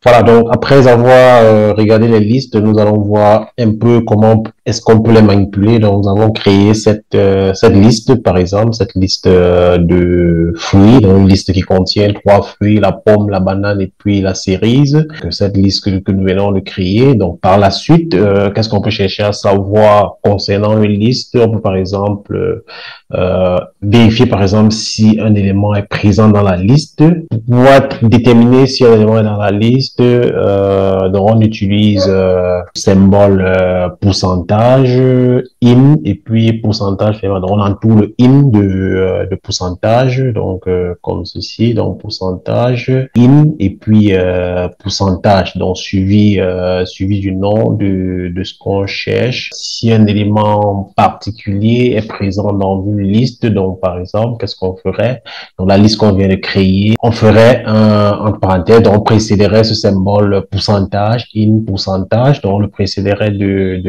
Voilà, donc après avoir regardé les listes, nous allons voir un peu comment est-ce qu'on peut les manipuler. Donc nous avons créé cette liste, par exemple, cette liste de fruits, donc une liste qui contient trois fruits, la pomme, la banane et puis la cerise. Cette liste que nous venons de créer. Donc par la suite, qu'est-ce qu'on peut chercher à savoir concernant une liste? On peut par exemple vérifier par exemple si un élément est présent dans la liste. Pour déterminer si un élément est dans la liste, donc on utilise le symbole pourcentage in et puis pourcentage. Donc on entoure le in de pourcentage, donc comme ceci, donc pourcentage in et puis pourcentage, donc suivi du nom de ce qu'on cherche. Si un élément particulier est présent dans une liste, donc par exemple, qu'est-ce qu'on ferait? Donc la liste qu'on vient de créer, on ferait entre parenthèses, donc on précéderait ce symbole pourcentage, in pourcentage, donc on le précéderait de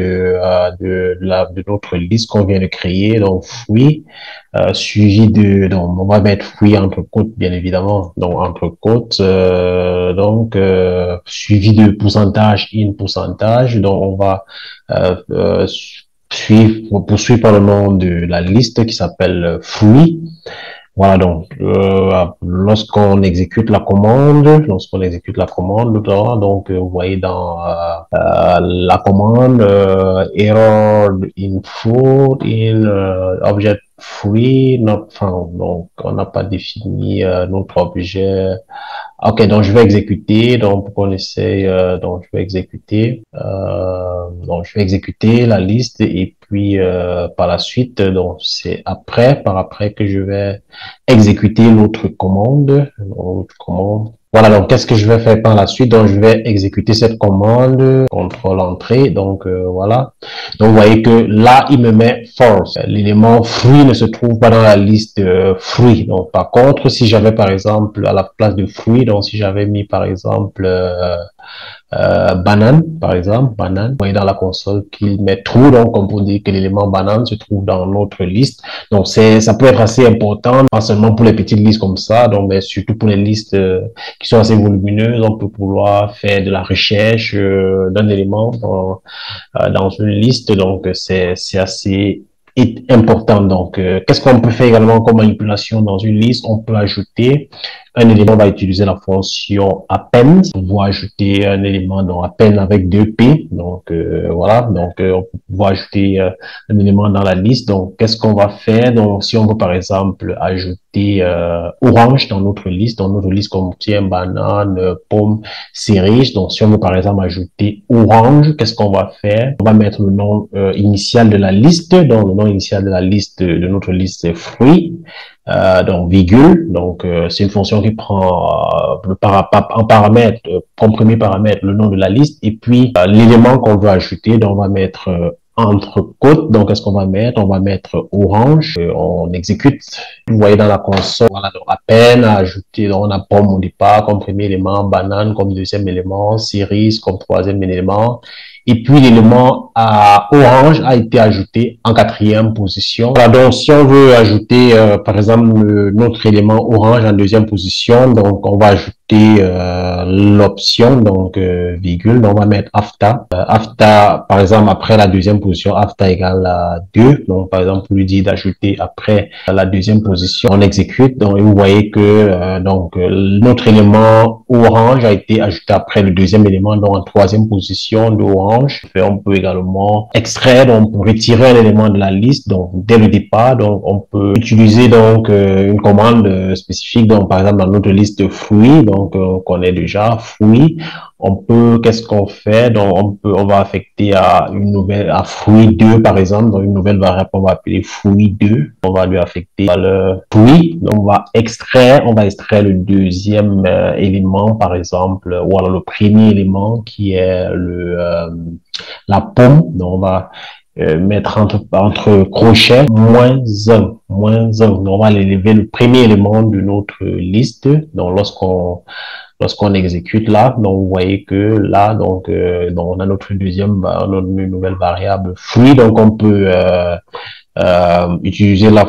notre liste qu'on vient de créer, donc fruit, suivi donc on va mettre fruit entre côtes, bien évidemment, donc entre côtes, suivi de pourcentage, in pourcentage, donc on va poursuivre par le nom de la liste qui s'appelle fruit. Voilà, donc lorsqu'on exécute la commande, donc vous voyez dans la commande error info in object free not found. Donc on n'a pas défini notre objet. Ok, donc je vais exécuter. Donc pour qu'on essaye, donc je vais exécuter. Donc je vais exécuter la liste et puis par la suite, donc c'est par après que je vais exécuter l'autre commande. Voilà, donc qu'est-ce que je vais faire par la suite? Donc je vais exécuter cette commande, contrôle entrée. Donc voilà. Donc vous voyez que là, il me met false. L'élément fruit ne se trouve pas dans la liste fruit. Donc par contre, si j'avais par exemple à la place de fruit, donc si j'avais mis par exemple banane, par exemple, banane. Vous voyez dans la console qu'il met true, donc on peut dire que l'élément banane se trouve dans notre liste. Donc ça peut être assez important, pas seulement pour les petites listes comme ça, donc mais surtout pour les listes qui sont assez volumineuses. On peut pouvoir faire de la recherche d'un élément dans une liste, donc c'est assez important. Donc, qu'est-ce qu'on peut faire également comme manipulation dans une liste? On peut ajouter un élément, on va utiliser la fonction append pour pouvoir ajouter un élément dans append avec 2P. Donc, voilà. Donc, on peut pouvoir ajouter un élément dans la liste. Donc, qu'est-ce qu'on va faire? Donc, si on veut, par exemple, ajouter orange dans notre liste contient banane, pomme, cerise. Donc, si on veut, par exemple, ajouter orange, qu'est-ce qu'on va faire? On va mettre le nom initial de la liste. Donc, le nom initial de la liste, de notre liste, c'est fruit. Donc virgule, donc c'est une fonction qui prend en paramètre, comme premier paramètre, le nom de la liste et puis l'élément qu'on veut ajouter. Donc on va mettre entre côtes. Donc qu'est-ce qu'on va mettre? On va mettre orange. On exécute. Vous voyez dans la console, voilà, donc à peine à ajouter. Donc on a pomme au départ comme premier élément, banane comme deuxième élément, cerise comme troisième élément. Et puis l'élément orange a été ajouté en quatrième position. Voilà, donc si on veut ajouter par exemple notre élément orange en deuxième position, donc on va ajouter l'option, donc virgule, donc on va mettre after. After, par exemple, après la deuxième position, after égale à 2. Donc par exemple, pour lui dire d'ajouter après la deuxième position, on exécute. Donc vous voyez que notre élément orange a été ajouté après le deuxième élément, donc en troisième position de orange. On peut également extraire, donc on peut retirer un élément de la liste, donc dès le départ, donc on peut utiliser donc une commande spécifique, donc par exemple dans notre liste fruits, donc on connaît déjà fruits. Qu'est-ce qu'on fait? Donc on va affecter à fruit 2 par exemple, dans une nouvelle variable qu'on va appeler fruit 2. On va lui affecter le fruit. Donc on va extraire le deuxième élément par exemple, ou alors le premier élément qui est la pomme. Donc on va mettre entre crochets moins 1. Donc on va élever le premier élément de notre liste. Donc lorsqu'on exécute là, donc vous voyez que là, donc on a notre notre nouvelle variable fruit, donc on peut utiliser la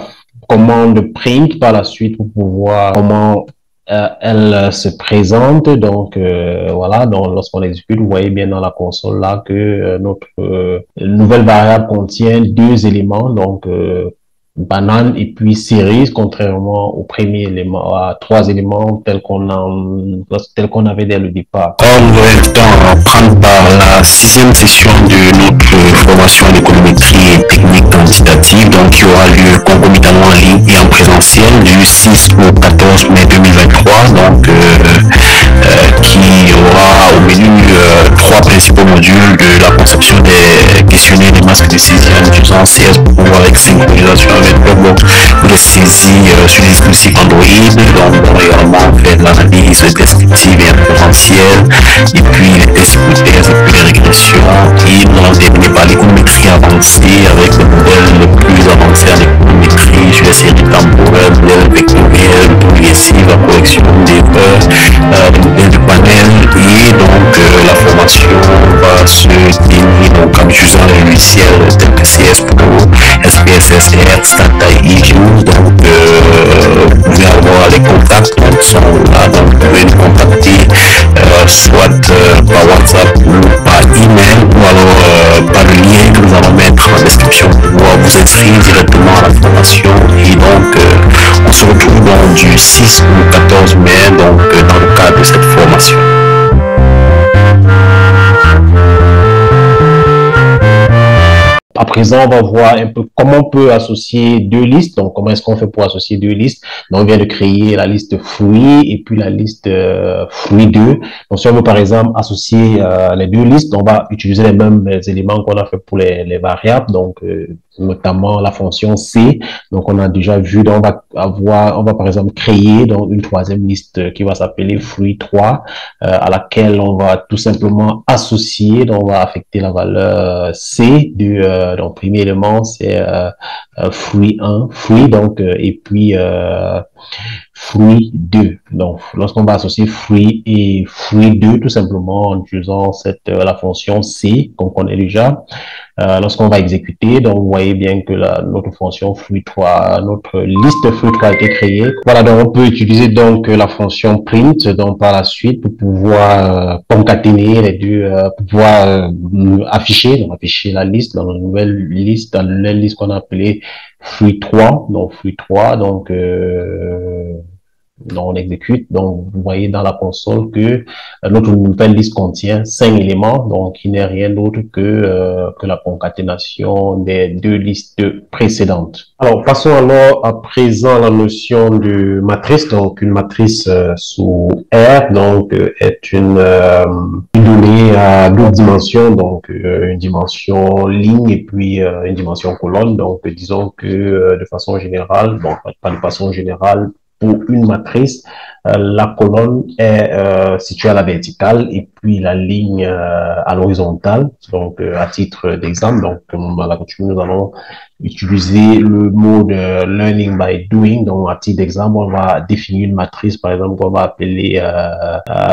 commande print par la suite pour pouvoir comment se présente. Donc, voilà, donc lorsqu'on exécute, vous voyez bien dans la console là que notre nouvelle variable contient deux éléments, donc banane et puis cerise, contrairement au premier élément, à trois éléments tel qu'on avait dès le départ. Comme vous avez le temps à prendre part à la sixième session de notre formation en économétrie et technique quantitative, donc qui aura lieu concomitamment en ligne et en présentiel du 6 au 14 mai 2023, donc qui aura au menu trois principaux modules de la conception des questionnaires des masques de saisie en utilisant CS pour pouvoir avec synchronisation avec Dropbox pour les saisies sur les dispositifs Android, donc on va également faire de l'analyse descriptive et inferentielle, et puis les tests hypothèses et puis les régressions, et nous allons terminer par l'économétrie avancée avec les modèles les plus avancés en économétrie sur les séries temporelles, modèles vectoriels, progressives, la correction d'erreurs, les modèles de panel, et donc la formation va se dérouler donc en utilisant les logiciels tels que CS Pro, SPSS, Stata et eViews. Donc vous pouvez avoir les contacts qui sont là, donc vous pouvez nous contacter soit par WhatsApp ou par email, ou alors par le lien que nous allons mettre en description pour pouvoir vous inscrire directement à la formation. Et donc on se retrouve donc du 6 au 14 mai donc dans le cadre de cette formation. À présent, on va voir un peu comment on peut associer deux listes. Donc, comment est-ce qu'on fait pour associer deux listes? Donc, on vient de créer la liste fruits et puis la liste fruits 2. Donc, si on veut par exemple associer les deux listes, on va utiliser les mêmes éléments qu'on a fait pour les variables. Donc, notamment la fonction C. Donc, on a déjà vu, donc on va par exemple créer donc une troisième liste qui va s'appeler fruits 3, à laquelle on va tout simplement associer. Donc, on va affecter la valeur C du donc premier élément c'est fruit 1, fruit donc et puis fruit 2. Donc, lorsqu'on va associer fruit et fruit 2, tout simplement en utilisant la fonction C, qu'on connaît déjà, lorsqu'on va exécuter, donc vous voyez bien que notre fonction fruit 3, notre liste fruit 3 a été créée. Voilà, donc on peut utiliser donc la fonction print, donc par la suite, pour pouvoir concaténer les deux, pour pouvoir afficher la liste dans la nouvelle liste, qu'on a appelée fruit 3, donc fruit 3, donc on exécute. Donc, vous voyez dans la console que notre nouvelle liste contient 5 éléments, donc qui n'est rien d'autre que la concaténation des deux listes précédentes. Alors, passons alors à présent à la notion de matrice. Donc, une matrice sous R, donc est une donnée à deux dimensions, donc une dimension ligne et puis une dimension colonne. Donc, disons que de façon générale, bon, pas de façon générale, pour une matrice, la colonne est située à la verticale et puis la ligne à l'horizontale. Donc, à titre d'exemple, donc comme à la coutume, nous allons utiliser le mot de learning by doing. Donc, à titre d'exemple, on va définir une matrice, par exemple, qu'on va appeler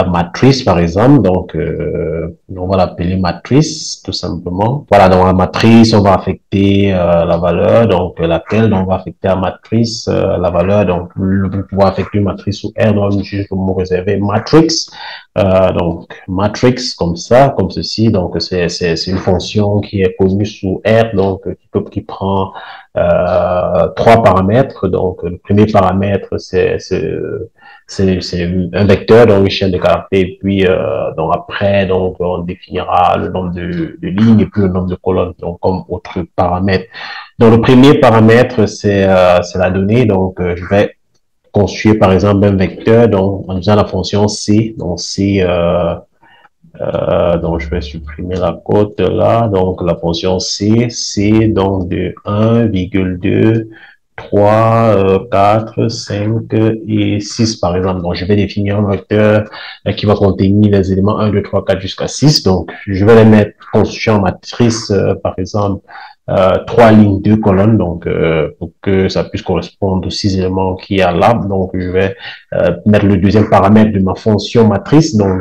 matrice, par exemple. Donc, on va l'appeler matrice, tout simplement. Voilà, dans la matrice, on va affecter la valeur, donc laquelle on va affecter à matrice la valeur. Donc, pour pouvoir affecter une matrice sous R, on utilise le mot réservé matrix. Donc, matrix comme ça, comme ceci. Donc, c'est une fonction qui est connue sous R, donc qui prend trois paramètres. Donc, le premier paramètre, c'est un vecteur, donc une chaîne de caractères. Et puis, donc après, donc on définira le nombre de lignes et puis le nombre de colonnes, donc comme autre paramètre. Donc, le premier paramètre, c'est la donnée. Donc, je vais construire par exemple un vecteur donc en utilisant la fonction C. Donc C, donc je vais supprimer la cote là. Donc la fonction C, donc de 1,2, 3, 4, 5 et 6 par exemple. Donc je vais définir un vecteur qui va contenir les éléments 1, 2, 3, 4 jusqu'à 6. Donc je vais les mettre constitués en matrice par exemple trois lignes, deux colonnes, donc pour que ça puisse correspondre aux six éléments qu'il y a là. Donc, je vais mettre le deuxième paramètre de ma fonction matrice. Donc,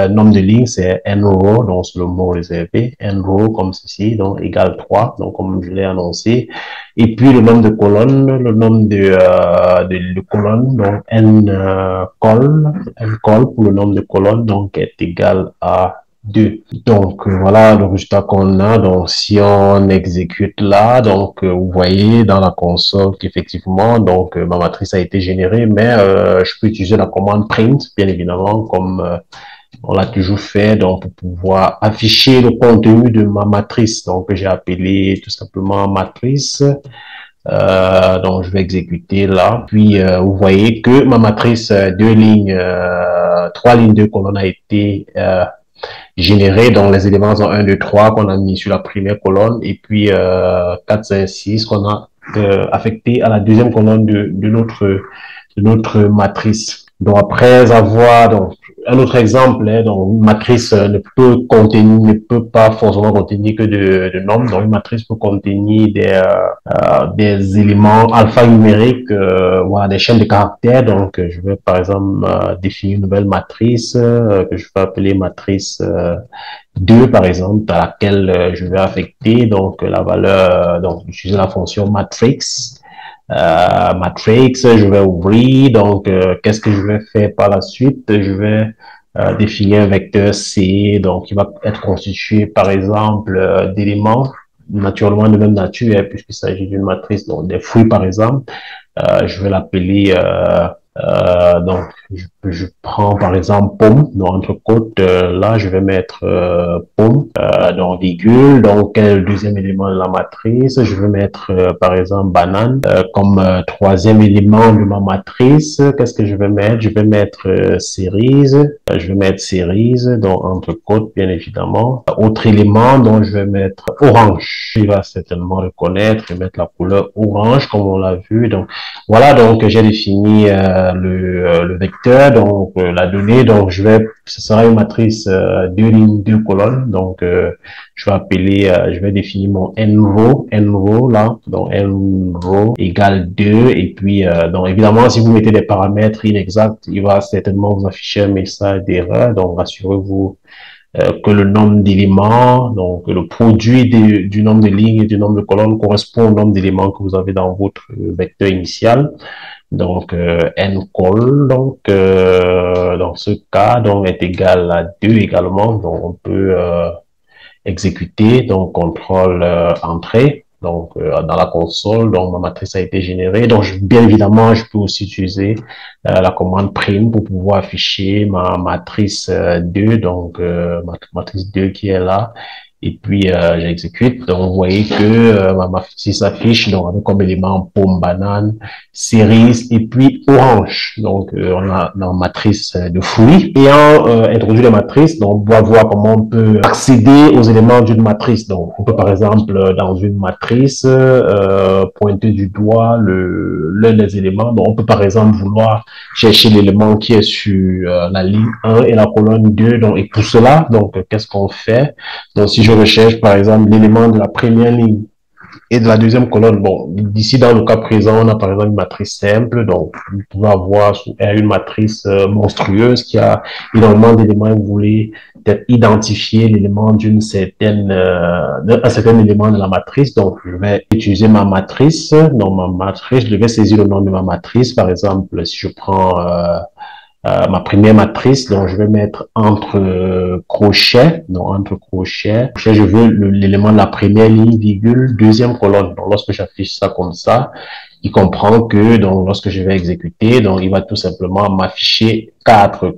nombre de lignes, c'est n row, donc c'est le mot réservé, n row comme ceci, donc égale 3, donc comme je l'ai annoncé. Et puis, le nombre de colonnes, le nombre de colonnes, donc n col pour le nombre de colonnes, donc est égal à 2. Donc voilà le résultat qu'on a. Donc si on exécute là, donc vous voyez dans la console qu'effectivement donc ma matrice a été générée, mais je peux utiliser la commande print bien évidemment comme on l'a toujours fait, donc pour pouvoir afficher le contenu de ma matrice. Donc j'ai appelé tout simplement matrice. Donc je vais exécuter là. Puis vous voyez que ma matrice deux lignes, trois lignes, deux colonnes a été généré, donc les éléments sont 1, 2, 3 qu'on a mis sur la première colonne et puis 4, 5, 6 qu'on a affecté à la deuxième colonne de notre matrice. Donc après avoir donc un autre exemple, hein, donc une matrice ne peut pas forcément contenir que de nombres. Donc une matrice peut contenir des éléments alphanumériques, voilà, des chaînes de caractères. Donc je vais par exemple définir une nouvelle matrice que je vais appeler matrice 2 par exemple, à laquelle je vais affecter donc la valeur, donc utiliser la fonction matrix. Matrix, je vais ouvrir, donc qu'est-ce que je vais faire par la suite? Je vais définir un vecteur C, donc qui va être constitué par exemple d'éléments naturellement de même nature, hein, puisqu'il s'agit d'une matrice, donc des fruits par exemple. Je vais l'appeler donc je prends par exemple pomme, donc entre côtes, là je vais mettre pomme, donc virgule, donc quel est le deuxième élément de la matrice? Je vais mettre par exemple banane comme troisième élément de ma matrice. Qu'est-ce que je vais mettre? Je vais mettre cerise, je vais mettre cerise, donc entre côtes bien évidemment. Autre élément, donc je vais mettre orange. Il va certainement reconnaître et mettre la couleur orange comme on l'a vu. Donc voilà, donc j'ai défini le vecteur, donc la donnée, donc ce sera une matrice deux lignes, deux colonnes, donc je vais appeler, je vais définir mon n row là, donc n row égale 2, et puis donc évidemment si vous mettez des paramètres inexacts, il va certainement vous afficher un message d'erreur, donc rassurez-vous que le nombre d'éléments, donc le produit du nombre de lignes et du nombre de colonnes correspond au nombre d'éléments que vous avez dans votre vecteur initial. Donc n col, donc dans ce cas, donc est égal à 2 également. Donc on peut exécuter, donc contrôle entrée. Donc dans la console, donc ma matrice a été générée. Donc bien évidemment, je peux aussi utiliser la commande prime pour pouvoir afficher ma matrice 2, donc ma matrice 2 qui est là. Et puis j'exécute. Donc vous voyez que ma matrice s'affiche donc avec comme élément pomme, banane, cerise et puis orange. Donc on a dans matrice de fruits. Ayant introduit les matrices, donc on va voir comment on peut accéder aux éléments d'une matrice. Donc on peut par exemple dans une matrice pointer du doigt l'un des éléments. Donc on peut par exemple vouloir chercher l'élément qui est sur la ligne 1 et la colonne 2. Donc et pour cela, donc qu'est-ce qu'on fait? Donc si je recherche par exemple l'élément de la première ligne et de la deuxième colonne, bon, d'ici dans le cas présent, on a par exemple une matrice simple, donc vous pouvez avoir une matrice monstrueuse qui a énormément d'éléments et vous voulez peut-être identifier l'élément d'un certain élément de la matrice, donc je vais utiliser ma matrice. Dans ma matrice, je vais saisir le nom de ma matrice, par exemple, si je prends ma première matrice, donc je vais mettre entre crochets, donc entre crochets, je veux l'élément de la première ligne, virgule, deuxième colonne. Donc lorsque j'affiche ça comme ça, il comprend que donc lorsque je vais exécuter, donc il va tout simplement m'afficher 4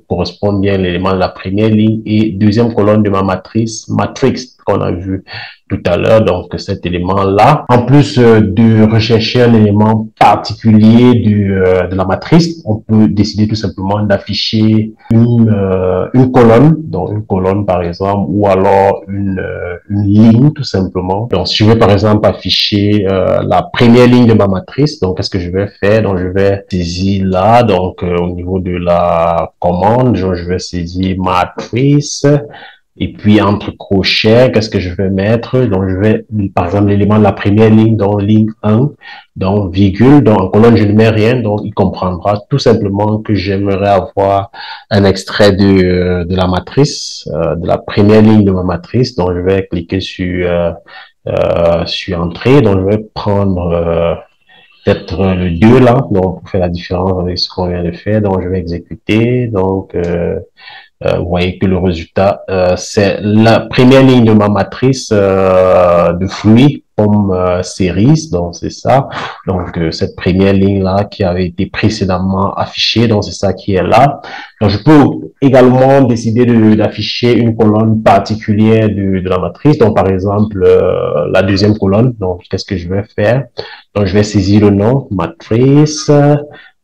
correspond bien à l'élément de la première ligne et deuxième colonne de ma matrice, matrix qu'on a vu tout à l'heure, donc cet élément-là. En plus de rechercher un élément particulier de la matrice, on peut décider tout simplement d'afficher une colonne, donc une colonne par exemple, ou alors une ligne tout simplement. Donc si je veux par exemple afficher la première ligne de ma matrice, donc qu'est-ce que je vais faire? Donc je vais saisir là, donc au niveau de la commande, je vais saisir matrice. Et puis, entre crochets, qu'est-ce que je vais mettre? Donc, je vais, par exemple, l'élément de la première ligne, donc ligne 1, donc virgule, donc en colonne, je ne mets rien, donc il comprendra tout simplement que j'aimerais avoir un extrait de la matrice, de la première ligne de ma matrice. Donc, je vais cliquer sur Entrée, donc je vais prendre peut-être le 2 là, donc pour faire la différence avec ce qu'on vient de faire. Donc, je vais exécuter, donc... vous voyez que le résultat, c'est la première ligne de ma matrice de fruits comme séries, donc c'est ça. Donc cette première ligne là qui avait été précédemment affichée, donc c'est ça qui est là. Donc je peux également décider d'afficher une colonne particulière de la matrice. Donc par exemple la deuxième colonne. Donc qu'est-ce que je vais faire? Donc je vais saisir le nom matrice.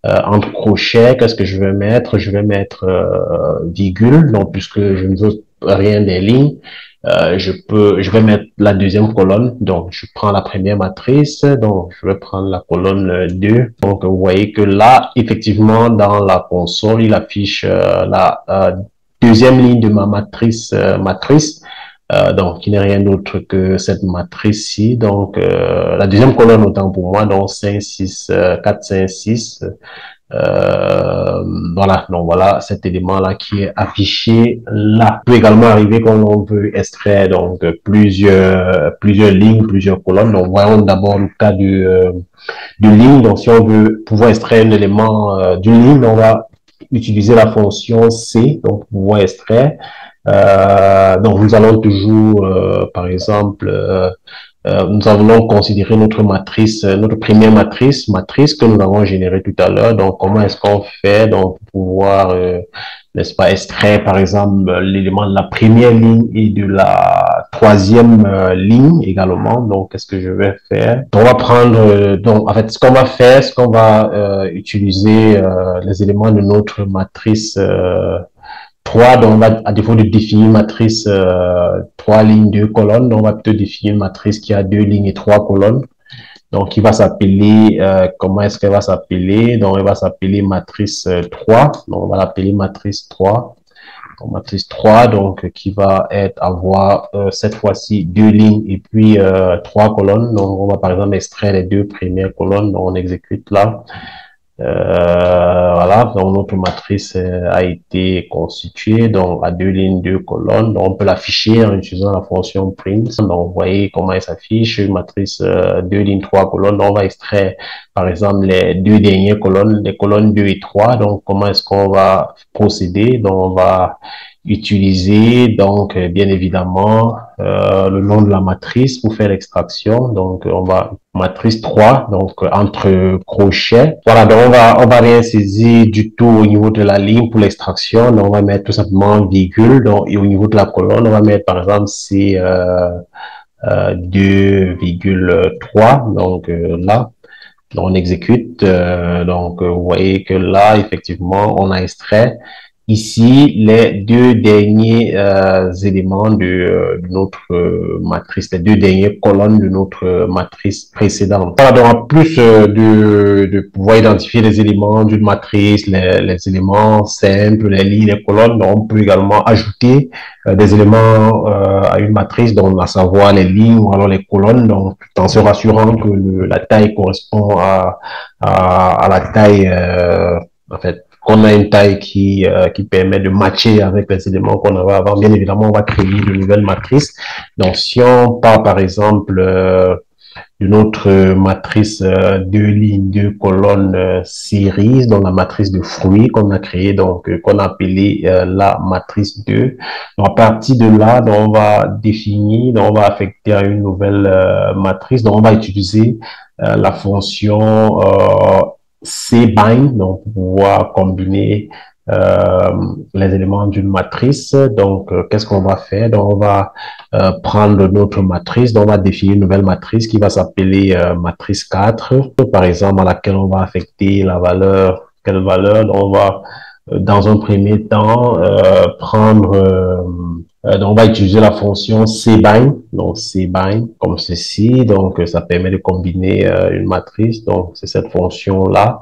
Entre crochets, qu'est-ce que je vais mettre? Je vais mettre virgule, donc puisque je ne veux rien des lignes, je vais mettre la deuxième colonne. Donc, je prends la première matrice, donc je vais prendre la colonne 2. Donc, vous voyez que là, effectivement, dans la console, il affiche la deuxième ligne de ma matrice. Donc, qui n'est rien d'autre que cette matrice-ci. Donc, la deuxième colonne, autant pour moi, donc 5, 6, 4, 5, 6. Voilà, donc voilà cet élément-là qui est affiché là. Il peut également arriver quand on veut extraire donc plusieurs lignes, plusieurs colonnes. Donc, voyons d'abord le cas de ligne. Donc, si on veut pouvoir extraire un élément d'une ligne, on va utiliser la fonction C, donc pour pouvoir extraire. Donc, nous allons toujours, par exemple, nous allons considérer notre matrice, notre première matrice que nous avons générée tout à l'heure. Donc, comment est-ce qu'on fait donc pour pouvoir, n'est-ce pas, extraire, par exemple, l'élément de la première ligne et de la troisième ligne également. Donc, qu'est-ce que je vais faire? On va prendre, donc, en fait, ce qu'on va faire, ce qu'on va utiliser les éléments de notre matrice 3, donc on va, à défaut de définir une matrice 3 lignes, 2 colonnes, donc on va plutôt définir une matrice qui a 2 lignes et 3 colonnes. Donc, qui va s'appeler, comment est-ce qu'elle va s'appeler? Donc, elle va s'appeler matrice 3. Donc, on va l'appeler matrice 3. Donc, matrice 3, donc, qui va avoir cette fois-ci 2 lignes et puis 3 colonnes. Donc, on va par exemple extraire les 2 premières colonnes. Donc, on exécute là. Voilà, donc notre matrice a été constituée donc à 2 lignes, 2 colonnes. Donc, on peut l'afficher en utilisant la fonction print. Donc, vous voyez comment elle s'affiche, une matrice 2 lignes, 3 colonnes. Donc, on va extraire par exemple les 2 dernières colonnes, les colonnes 2 et 3. Donc, comment est-ce qu'on va procéder? Donc, on va utiliser donc bien évidemment le nom de la matrice pour faire l'extraction. Donc on va matrice 3, donc entre crochets. Voilà, donc on va rien saisir du tout au niveau de la ligne pour l'extraction. Donc on va mettre tout simplement virgule. Donc et au niveau de la colonne, on va mettre par exemple c'est 2,3. Donc là. Donc, on exécute. Donc, vous voyez que là, effectivement, on a extrait ici les 2 derniers éléments de notre matrice, les 2 dernières colonnes de notre matrice précédente. Voilà, donc en plus de pouvoir identifier les éléments d'une matrice, les éléments simples, les lignes, les colonnes, donc on peut également ajouter des éléments à une matrice, donc à savoir les lignes ou alors les colonnes, donc tout en se rassurant que la taille correspond à la taille, en fait, qu'on a une taille qui permet de matcher avec les éléments qu'on avait avant. Bien évidemment, on va créer de nouvelles matrices. Donc, si on part, par exemple, de notre matrice 2 lignes, 2 colonnes séries, donc la matrice de fruits qu'on a créée, donc qu'on a appelée la matrice 2. Donc, à partir de là, donc, on va définir, donc on va affecter à une nouvelle matrice. Donc, on va utiliser la fonction cbind, donc pour pouvoir combiner les éléments d'une matrice. Donc, qu'est-ce qu'on va faire? Donc, on va prendre notre matrice, donc on va définir une nouvelle matrice qui va s'appeler matrice 4, par exemple, à laquelle on va affecter la valeur, quelle valeur? Donc, on va, dans un premier temps, prendre... donc, on va utiliser la fonction cbind, donc cbind comme ceci, donc ça permet de combiner une matrice, donc c'est cette fonction-là.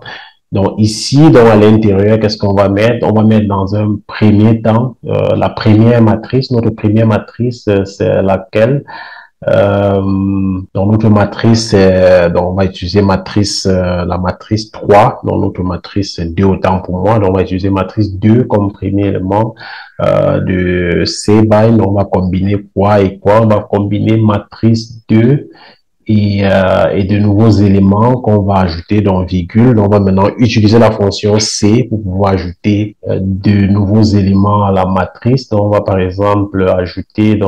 Donc ici, donc à l'intérieur, qu'est-ce qu'on va mettre? On va mettre dans un premier temps la première matrice. Notre première matrice, c'est laquelle? Donc notre matrice, donc on va utiliser matrice, la matrice 3. Donc notre matrice c'est 2 autant pour moi. Donc on va utiliser matrice 2 comme premier élément de C-bind. On va combiner quoi et quoi? On va combiner matrice 2 et de nouveaux éléments qu'on va ajouter dans virgule. Donc, on va maintenant utiliser la fonction C pour pouvoir ajouter de nouveaux éléments à la matrice. Donc, on va par exemple ajouter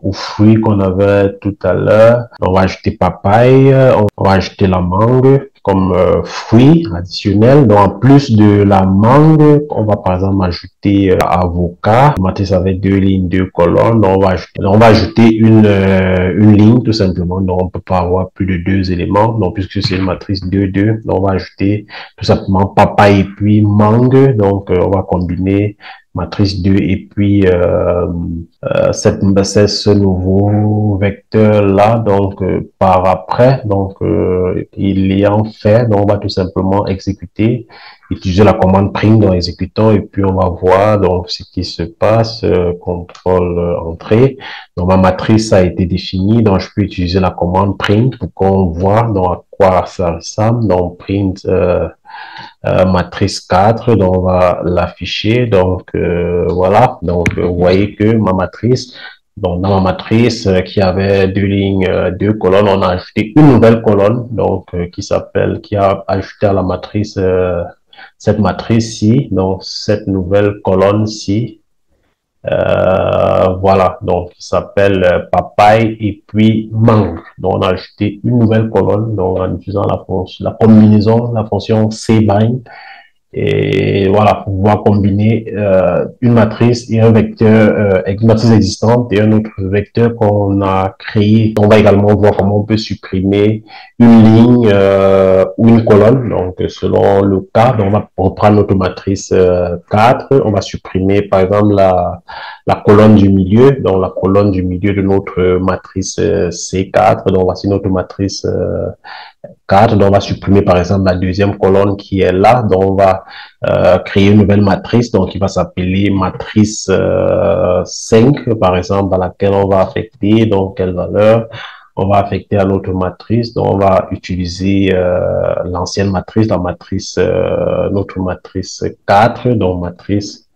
aux fruits qu'on avait tout à l'heure. On va ajouter papaye, on va ajouter la mangue comme fruit additionnel. Donc, en plus de la mangue, on va par exemple ajouter avocat. La matrice avec 2 lignes, 2 colonnes. Donc, on va ajouter une ligne tout simplement. Donc, on peut pas avoir plus de 2 éléments. Donc, puisque c'est une matrice 2, 2, donc on va ajouter tout simplement papaye et puis mangue. Donc, on va combiner matrice 2 et puis c'est ce nouveau vecteur là. Donc, par après, donc il y en fait, donc on va tout simplement exécuter, utiliser la commande print dans exécutant et puis on va voir donc ce qui se passe. Contrôle entrée. Donc ma matrice a été définie, donc je peux utiliser la commande print pour qu'on voit donc à quoi ça ressemble. Donc print matrice 4, donc on va l'afficher. Donc voilà, donc vous voyez que ma matrice, donc dans ma matrice qui avait 2 lignes, 2 colonnes, on a ajouté une nouvelle colonne donc qui a ajouté à la matrice cette matrice-ci, donc cette nouvelle colonne-ci. Voilà, donc il s'appelle papaye et puis mangue. Donc on a ajouté une nouvelle colonne donc en utilisant la combinaison, la fonction cbind. Et voilà, pour pouvoir combiner une matrice et un vecteur, une matrice existante et un autre vecteur qu'on a créé. On va également voir comment on peut supprimer une ligne ou une colonne. Donc, selon le cas, donc on va reprendre notre matrice 4. On va supprimer, par exemple, la colonne du milieu. Donc, la colonne du milieu de notre matrice C4. Donc, voici notre matrice 4. Donc, on va supprimer, par exemple, la deuxième colonne qui est là. Donc, on va créer une nouvelle matrice, donc qui va s'appeler matrice 5, par exemple, à laquelle on va affecter, donc, quelle valeur on va affecter à notre matrice. Donc, on va utiliser l'ancienne matrice, la matrice, notre matrice 4, donc matrice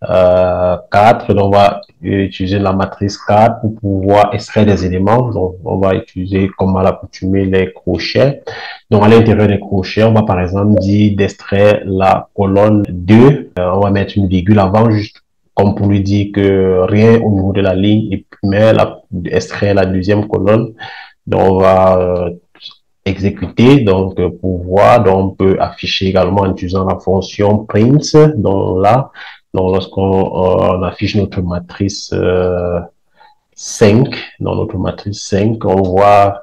4, donc on va utiliser la matrice 4 pour pouvoir extraire des éléments. Donc, on va utiliser, comme à l'accoutumée, les crochets. Donc, à l'intérieur des crochets, on va par exemple dire d'extraire la colonne 2. On va mettre une virgule avant, juste comme pour lui dire que rien au niveau de la ligne, et puis mais extraire la deuxième colonne. Donc, on va exécuter, donc pour voir, donc on peut afficher également en utilisant la fonction print. Donc là, donc lorsqu'on affiche notre matrice 5, dans notre matrice 5, on voit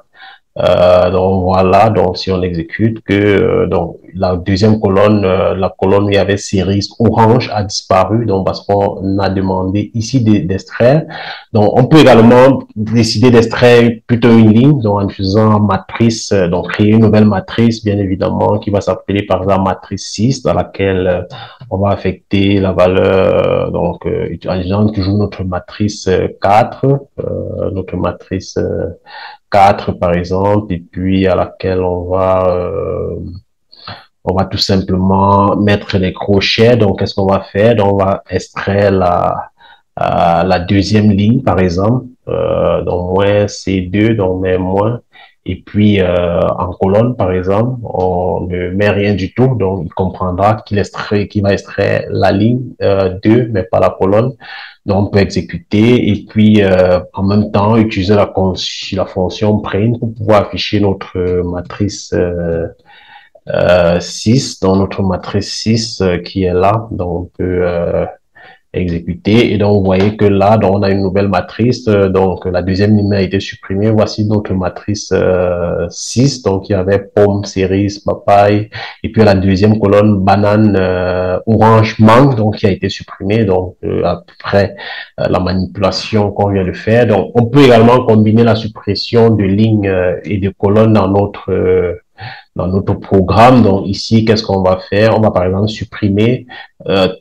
donc voilà, donc si on exécute que donc la deuxième colonne, la colonne où il y avait cerise orange a disparu, donc parce qu'on a demandé ici d'extraire. Donc on peut également décider d'extraire plutôt une ligne, donc en faisant matrice, donc créer une nouvelle matrice, bien évidemment, qui va s'appeler par exemple matrice 6, dans laquelle on va affecter la valeur, donc en utilisant toujours notre matrice 4, notre matrice 4 par exemple, et puis à laquelle on va tout simplement mettre les crochets. Donc qu'est-ce qu'on va faire? Donc on va extraire la deuxième ligne par exemple, donc moins C2, donc mais moins, et puis en colonne par exemple, on ne met rien du tout, donc il comprendra qu'il va extraire la ligne 2 mais pas la colonne. Donc, on peut exécuter et puis en même temps utiliser la fonction print pour pouvoir afficher notre matrice 6, donc notre matrice 6 qui est là. Donc, on peut exécuter et donc vous voyez que là, donc, on a une nouvelle matrice. Donc, la deuxième ligne a été supprimée. Voici notre matrice 6, donc il y avait pomme, cerise, papaye et puis la deuxième colonne banane, orange, mangue, donc qui a été supprimée. Donc, après la manipulation qu'on vient de faire. Donc, on peut également combiner la suppression de lignes et de colonnes dans notre dans notre programme. Donc ici, qu'est-ce qu'on va faire? On va par exemple supprimer,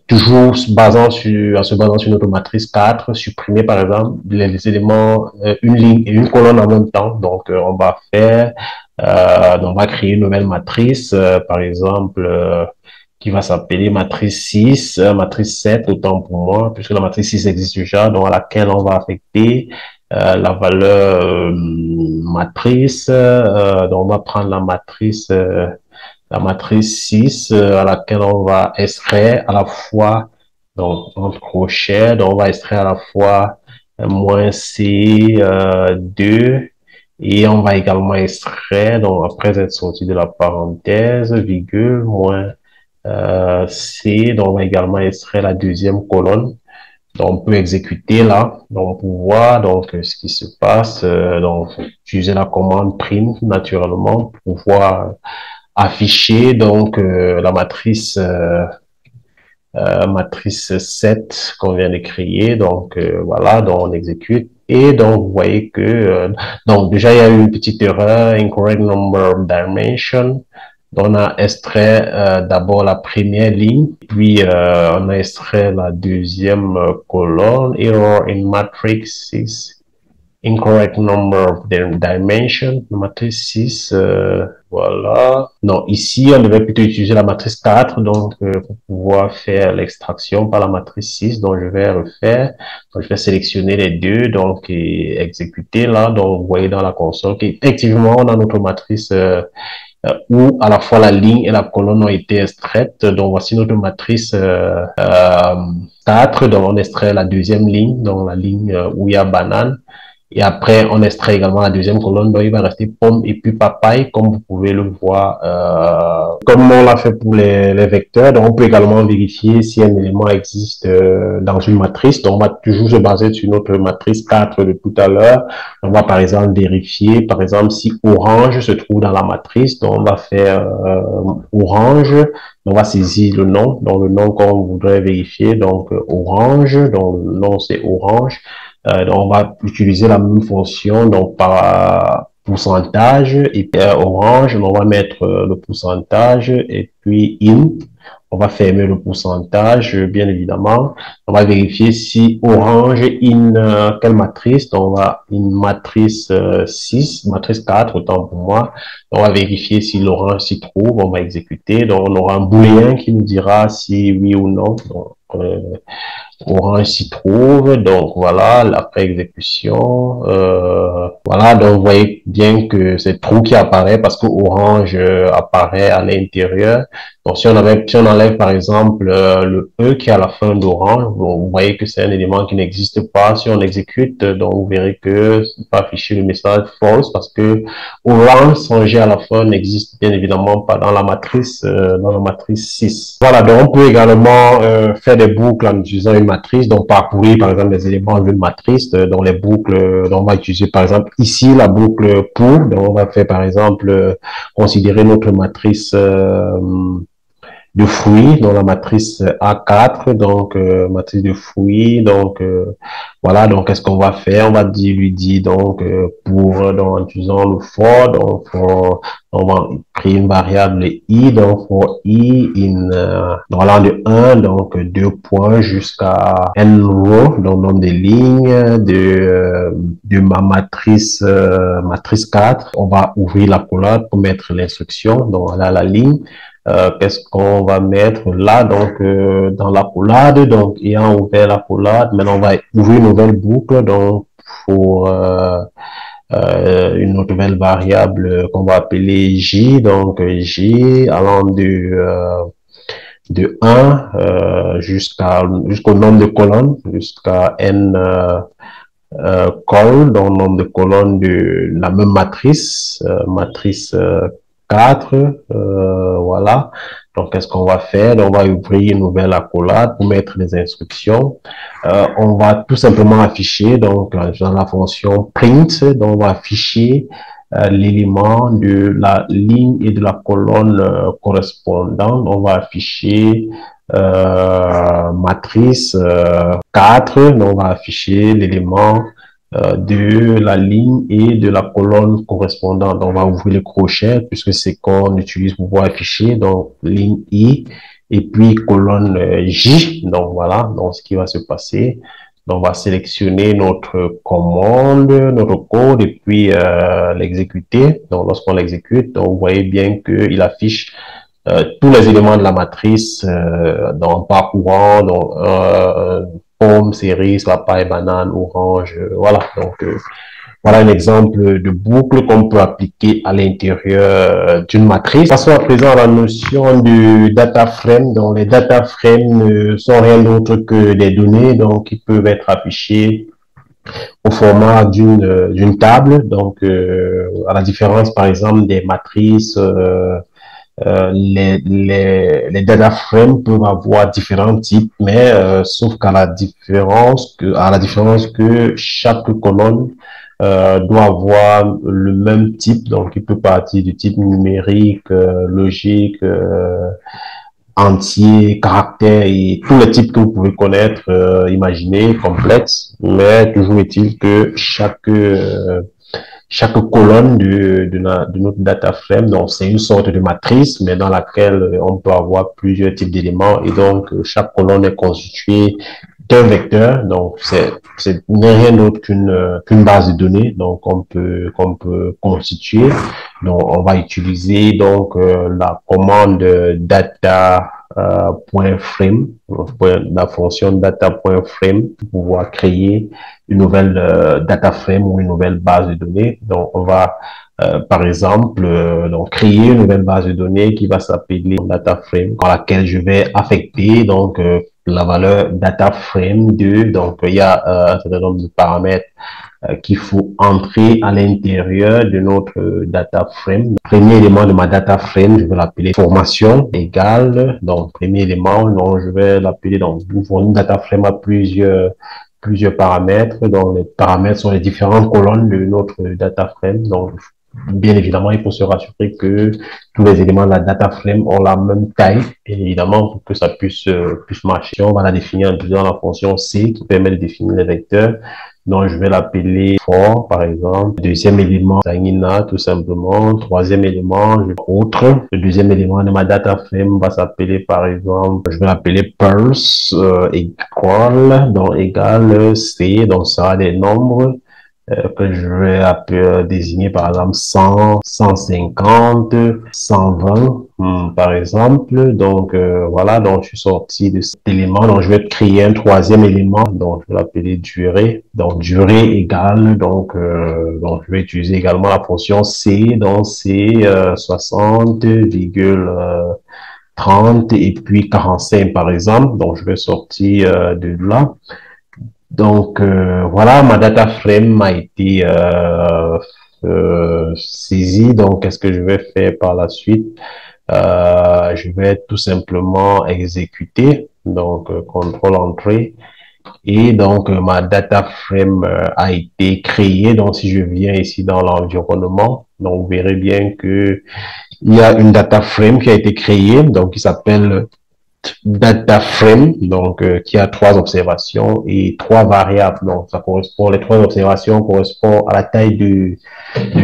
toujours en se basant sur notre matrice 4, supprimer par exemple les éléments, une ligne et une colonne en même temps. Donc on va faire, on va créer une nouvelle matrice, par exemple, qui va s'appeler matrice 6, matrice 7, autant pour moi, puisque la matrice 6 existe déjà, donc à laquelle on va affecter la valeur matrice. Donc on va prendre la matrice 6 à laquelle on va extraire à la fois, donc entre crochets, donc on va extraire à la fois moins C 2 et on va également extraire, donc après être sorti de la parenthèse, virgule, moins C, donc on va également extraire la deuxième colonne. Donc, on peut exécuter là, donc pour voir donc ce qui se passe. Donc, utiliser la commande print naturellement pour pouvoir afficher donc la matrice 7 qu'on vient de créer. Donc voilà, donc on exécute. Et donc, vous voyez que donc déjà, il y a eu une petite erreur, incorrect number of dimension. Donc, on a extrait d'abord la première ligne, puis on a extrait la deuxième colonne, error in matrix 6, incorrect number of dimension, matrice 6, voilà. Non, ici, on devait plutôt utiliser la matrice 4, donc pour pouvoir faire l'extraction par la matrice 6, donc je vais refaire, donc je vais sélectionner les deux, donc et exécuter là, donc vous voyez dans la console qu'effectivement, on a notre matrice où à la fois la ligne et la colonne ont été extraites. Donc voici notre matrice 4, donc on extrait la deuxième ligne, donc la ligne où il y a banane. Et après, on extrait également la deuxième colonne, donc il va rester pomme et puis papaye, comme vous pouvez le voir. Comme on l'a fait pour les vecteurs, donc on peut également vérifier si un élément existe dans une matrice. Donc on va toujours se baser sur notre matrice 4 de tout à l'heure. On va par exemple vérifier, par exemple, si orange se trouve dans la matrice. Donc on va faire orange. On va saisir le nom, donc le nom qu'on voudrait vérifier, donc orange, donc le nom c'est orange. Donc on va utiliser la même fonction, donc par pourcentage, et puis orange, on va mettre le pourcentage, et puis in, on va fermer le pourcentage, bien évidemment. On va vérifier si orange in quelle matrice, donc on va in matrice 6, matrice 4, autant pour moi. On va vérifier si l'orange s'y trouve, on va exécuter, donc on aura un booléen qui nous dira si oui ou non. Donc, orange s'y trouve, donc voilà, après exécution, voilà, donc vous voyez bien que c'est trou qui apparaît parce que orange apparaît à l'intérieur. Donc si on enlève par exemple le E qui est à la fin d'orange, vous voyez que c'est un élément qui n'existe pas. Si on exécute, donc vous verrez que c'est pas affiché le message false parce que orange sans G à la fin n'existe bien évidemment pas dans la matrice 6. Voilà, donc on peut également faire des boucles en utilisant une matrice, donc parcourir par exemple les éléments d'une matrice, dans les boucles, donc on va utiliser par exemple ici la boucle pour, donc on va faire par exemple considérer notre matrice de fruits dans la matrice A4, donc matrice de fruits, donc voilà, donc qu'est-ce qu'on va faire? On va lui dire donc pour, donc en utilisant le for, donc on va créer une variable i, donc for i in, dans l'an de 1, donc 2 points jusqu'à n row, donc nombre de lignes de ma matrice, matrice 4. On va ouvrir la collade pour mettre l'instruction, donc voilà la ligne. Qu'est-ce qu'on va mettre là, donc dans la collade, donc ayant ouvert la collade, maintenant on va ouvrir une nouvelle boucle, donc pour une nouvelle variable qu'on va appeler j, donc j allant de 1 jusqu'au nombre de colonnes, jusqu'à n col, donc nombre de colonnes de la même matrice, matrice 4, voilà. Donc, qu'est-ce qu'on va faire? Donc, on va ouvrir une nouvelle accolade pour mettre les instructions. On va tout simplement afficher, donc, dans la fonction print, donc, on va afficher l'élément de la ligne et de la colonne correspondante. On va afficher matrice 4, donc on va afficher l'élément de la ligne et de la colonne correspondante. Donc, on va ouvrir le crochet puisque c'est qu'on utilise pour pouvoir afficher. Donc, ligne I et puis colonne J. Donc, voilà. Donc, ce qui va se passer. Donc, on va sélectionner notre commande, notre code et puis l'exécuter. Donc, lorsqu'on l'exécute, vous voyez bien qu'il affiche tous les éléments de la matrice dans parcourant, donc pomme, cerise, papaye, banane, orange, voilà. Donc voilà un exemple de boucle qu'on peut appliquer à l'intérieur d'une matrice. Passons à présent à la notion du data frame. Donc les data frames ne sont rien d'autre que des données donc qui peuvent être affichées au format d'une table. Donc à la différence par exemple des matrices les data frames peuvent avoir différents types, mais sauf qu'à la différence que chaque colonne doit avoir le même type, donc il peut partir du type numérique, logique, entier, caractère et tous les types que vous pouvez connaître, imaginer, complexes, mais toujours est-il que chaque colonne de notre data frame, donc c'est une sorte de matrice, mais dans laquelle on peut avoir plusieurs types d'éléments et donc chaque colonne est constituée d'un vecteur, donc c'est rien d'autre qu'une base de données, donc qu'on peut constituer. Donc on va utiliser donc la commande data .frame, la fonction data.frame pour pouvoir créer une nouvelle data frame ou une nouvelle base de données. Donc, on va, par exemple, donc créer une nouvelle base de données qui va s'appeler data frame, dans laquelle je vais affecter donc la valeur data frame 2. Donc, il y a un certain nombre de paramètres qu'il faut entrer à l'intérieur de notre data frame. Premier élément de ma data frame, je vais l'appeler formation égale. Donc, premier élément, donc je vais l'appeler donc une data frame à plusieurs paramètres. Donc, les paramètres sont les différentes colonnes de notre data frame. Donc, bien évidemment, il faut se rassurer que tous les éléments de la data frame ont la même taille. Et évidemment, pour que ça puisse marcher, on va la définir en utilisant la fonction C qui permet de définir les vecteurs. Donc, je vais l'appeler for, par exemple. Deuxième élément, Sanina, tout simplement. Troisième élément, autre. Le deuxième élément de ma data frame va s'appeler, par exemple, je vais l'appeler pulse égal, donc égal C. Donc, ça sera des nombres que je vais désigner par exemple 100, 150, 120 par exemple. Donc voilà, donc je suis sorti de cet élément. Donc je vais créer un troisième élément. Donc je vais l'appeler durée. Donc durée égale. Donc je vais utiliser également la fonction C. Donc c'est 60,30 et puis 45 par exemple. Donc je vais sortir de là. Donc voilà, ma data frame a été saisie. Donc qu'est-ce que je vais faire par la suite? Je vais tout simplement exécuter. Donc contrôle entrée. Et donc ma data frame a été créée. Donc si je viens ici dans l'environnement, donc vous verrez bien que il y a une data frame qui a été créée, donc qui s'appelle data frame, donc qui a 3 observations et 3 variables. Donc ça correspond, les 3 observations correspondent à la taille de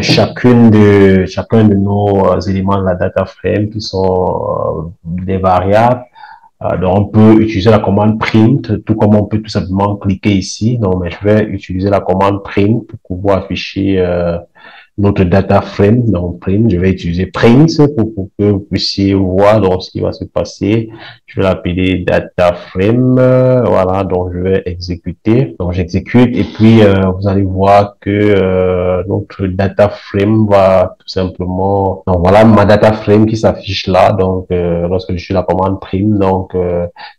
chacun de nos éléments de la data frame qui sont des variables. Donc on peut utiliser la commande print, tout comme on peut tout simplement cliquer ici. Donc mais je vais utiliser la commande print pour pouvoir afficher notre data frame. Donc print, je vais utiliser print pour que vous puissiez voir donc ce qui va se passer. Je vais l'appeler data frame. Voilà, donc je vais exécuter. Donc j'exécute et puis vous allez voir que notre data frame va tout simplement. Donc voilà ma data frame qui s'affiche là. Donc lorsque je suis la commande prime, donc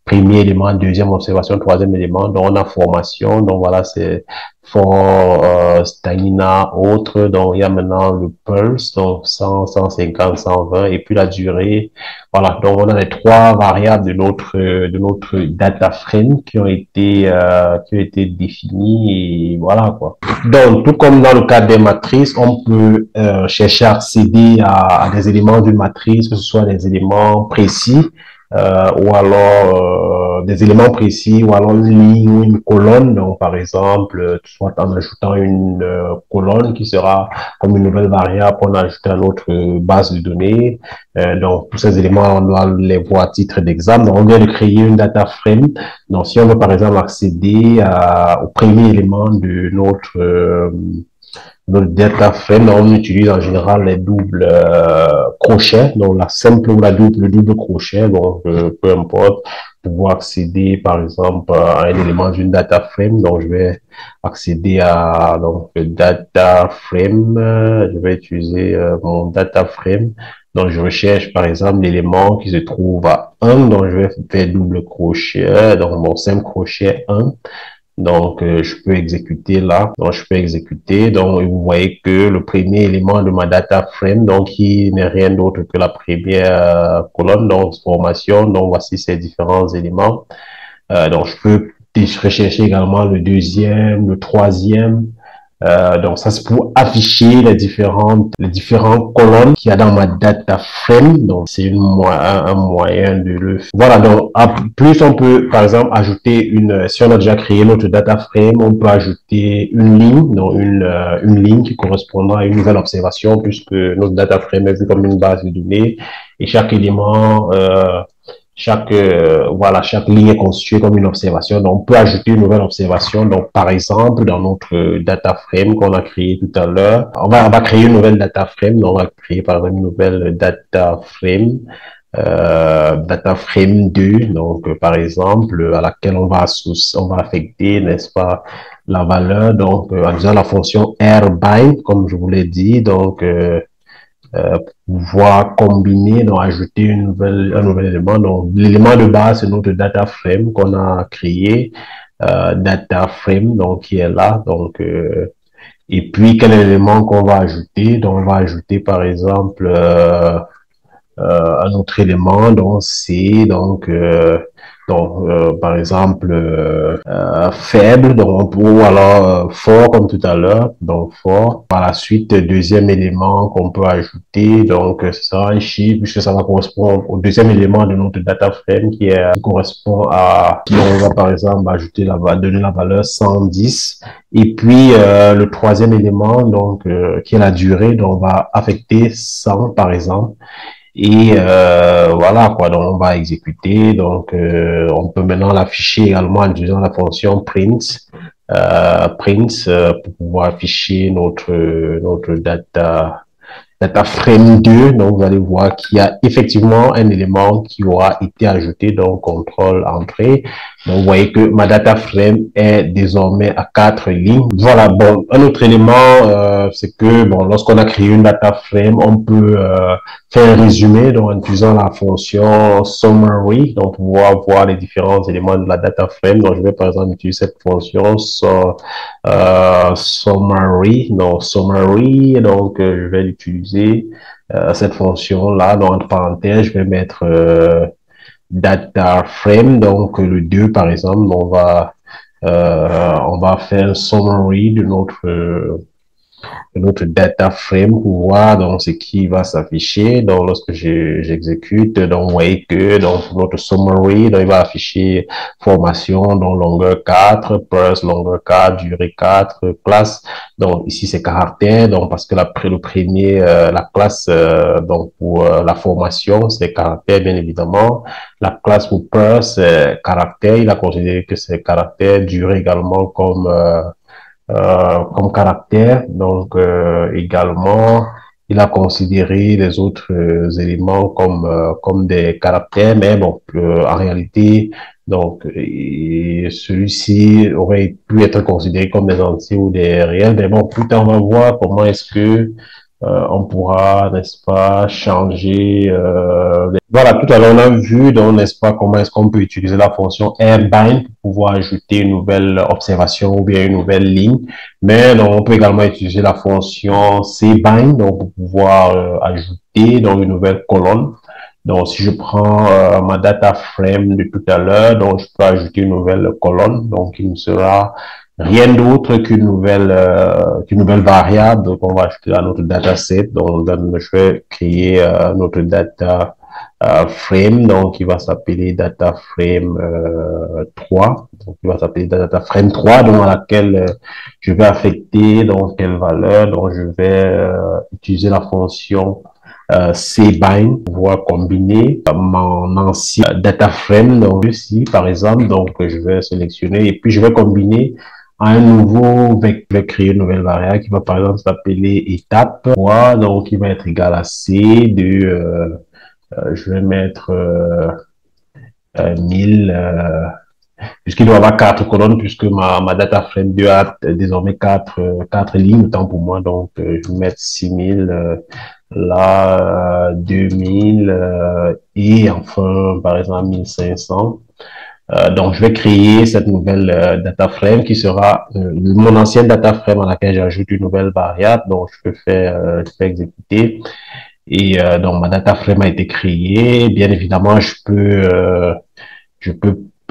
premier élément, deuxième observation, troisième élément. Donc on a formation. Donc voilà, c'est for stamina autre. Donc il y a maintenant le pulse, donc 100, 150, 120 et puis la durée. Voilà, donc on a les 3 variables de notre data frame qui ont été définies et voilà quoi. Donc tout comme dans le cadre des matrices, on peut chercher à accéder à des éléments d'une matrice, que ce soit des éléments précis ou alors des éléments précis, ou alors une ligne ou une colonne. Donc, par exemple, soit en ajoutant une colonne qui sera comme une nouvelle variable qu'on ajoute à notre base de données. Donc, tous ces éléments, on doit les voir à titre d'exemple. Donc, on vient de créer une data frame. Donc, si on veut, par exemple, accéder au premier élément de notre data frame, on utilise en général les doubles crochets, donc la simple ou le double crochet, donc peu importe, pouvoir accéder par exemple à un élément d'une data frame. Donc je vais accéder à donc le data frame, je vais utiliser mon data frame. Donc je recherche par exemple l'élément qui se trouve à 1, donc je vais faire double crochet, donc mon simple crochet 1. Donc, je peux exécuter là. Donc, je peux exécuter. Donc, vous voyez que le premier élément de ma data frame, donc, qui n'est rien d'autre que la première colonne, donc, formation. Donc, voici ces différents éléments. Donc, je peux rechercher également le deuxième, le troisième. Donc, ça, c'est pour afficher les différentes colonnes qu'il y a dans ma data frame. Donc, c'est un moyen de le faire. Voilà. Donc, plus on peut, par exemple, ajouter si on a déjà créé notre data frame, on peut ajouter une ligne, donc une ligne qui correspondra à une nouvelle observation puisque notre data frame est vu comme une base de données et chaque élément, chaque ligne est constituée comme une observation. Donc, on peut ajouter une nouvelle observation. Donc, par exemple, dans notre data frame qu'on a créé tout à l'heure, on va créer une nouvelle data frame. Donc, on va créer par exemple une nouvelle data frame 2. Donc, par exemple, à laquelle on va affecter, n'est-ce pas, la valeur. Donc, en utilisant la fonction rbind, comme je vous l'ai dit. Donc, pouvoir combiner, donc ajouter un nouvel élément. Donc, l'élément de base, c'est notre data frame qu'on a créé, data frame, donc qui est là. Donc, et puis, quel est l'élément qu'on va ajouter? Donc, on va ajouter, par exemple, un autre élément, donc c'est par exemple faible, donc ou alors fort comme tout à l'heure, donc fort. Par la suite, deuxième élément qu'on peut ajouter, donc ce sera un chiffre puisque ça va correspondre au deuxième élément de notre data frame qui correspond à qui on va par exemple ajouter donner la valeur 110. Et puis le troisième élément donc qui est la durée, donc on va affecter 100 par exemple. Et voilà quoi, donc on va exécuter. Donc on peut maintenant l'afficher également en utilisant la fonction print, pour pouvoir afficher notre data frame 2. Donc vous allez voir qu'il y a effectivement un élément qui aura été ajouté, donc contrôle entrée. Donc vous voyez que ma data frame est désormais à 4 lignes. Voilà, bon, un autre élément, c'est que bon, lorsqu'on a créé une data frame, on peut faire un résumé donc en utilisant la fonction summary, donc pouvoir voir les différents éléments de la data frame. Donc je vais par exemple utiliser cette fonction summary, donc je vais utiliser cette fonction là. Donc entre parenthèses, je vais mettre data frame, donc le 2 par exemple. Donc, on va faire un summary de notre data frame pour voir donc ce qui va s'afficher. Donc lorsque j'exécute, donc vous voyez que donc notre summary, donc il va afficher formation, donc longueur 4, purse longueur 4, durée 4, classe. Donc ici c'est caractère, donc parce que le premier la classe donc pour la formation c'est caractère bien évidemment. La classe pour purse c'est caractère, il a considéré que c'est caractère, durée également comme caractère. Donc également, il a considéré les autres éléments comme des caractères, mais bon, en réalité, donc celui-ci aurait pu être considéré comme des entiers ou des réels. Mais bon, plus tard, on va voir comment est-ce que on pourra, n'est-ce pas, changer. Voilà, tout à l'heure, on a vu, donc, n'est-ce pas, comment est-ce qu'on peut utiliser la fonction rbind pour pouvoir ajouter une nouvelle observation ou bien une nouvelle ligne. Mais donc, on peut également utiliser la fonction cbind donc, pour pouvoir ajouter donc, une nouvelle colonne. Donc, si je prends ma data frame de tout à l'heure, donc je peux ajouter une nouvelle colonne, donc il me sera rien d'autre qu'une nouvelle variable qu'on va ajouter à notre dataset. Donc, je vais créer notre data frame, donc il va s'appeler data frame 3. Donc il va s'appeler data frame 3, donc à laquelle je vais affecter donc quelle valeur. Donc je vais utiliser la fonction cbind pour pouvoir combiner mon ancien data frame, donc ici par exemple, donc je vais sélectionner et puis je vais combiner un nouveau vecteur. Je vais créer une nouvelle variable qui va par exemple s'appeler étape 3, donc il va être égal à c de je vais mettre 1000 puisqu'il doit y avoir 4 colonnes, puisque ma data frame 2 a désormais 4 lignes, autant pour moi. Donc, je vais mettre 6000, là, 2000, et enfin, par exemple, 1500. Donc, je vais créer cette nouvelle data frame qui sera mon ancienne data frame à laquelle j'ajoute une nouvelle variable. Donc, je peux exécuter. Et donc, ma data frame a été créée. Bien évidemment, je peux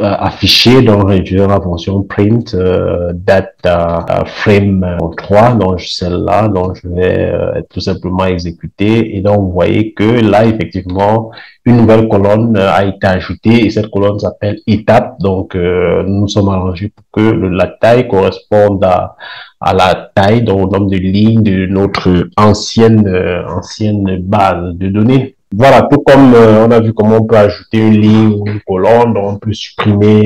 afficher donc en utilisant la fonction print data frame 3, donc celle-là, donc je vais tout simplement exécuter et donc vous voyez que là effectivement une nouvelle colonne a été ajoutée et cette colonne s'appelle étape. Donc nous sommes arrangés pour que la taille corresponde à la taille, donc au nombre de lignes de notre ancienne base de données. Voilà, tout comme on a vu comment on peut ajouter une ligne ou une colonne, donc on peut supprimer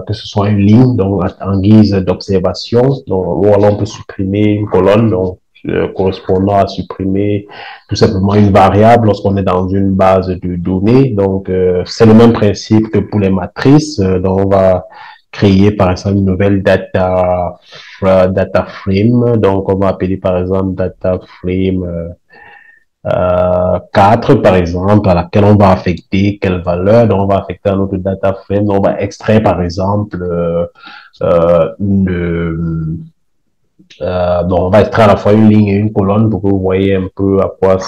que ce soit une ligne donc en guise d'observation, ou alors on peut supprimer une colonne donc correspondant à supprimer tout simplement une variable lorsqu'on est dans une base de données. Donc c'est le même principe que pour les matrices. Donc on va créer par exemple une nouvelle data frame. Donc on va appeler par exemple data frame 4 par exemple, à laquelle on va affecter quelle valeur. Donc on va affecter à notre data frame. Donc on va extraire par exemple donc, on va extraire à la fois une ligne et une colonne pour que vous voyez un peu à quoi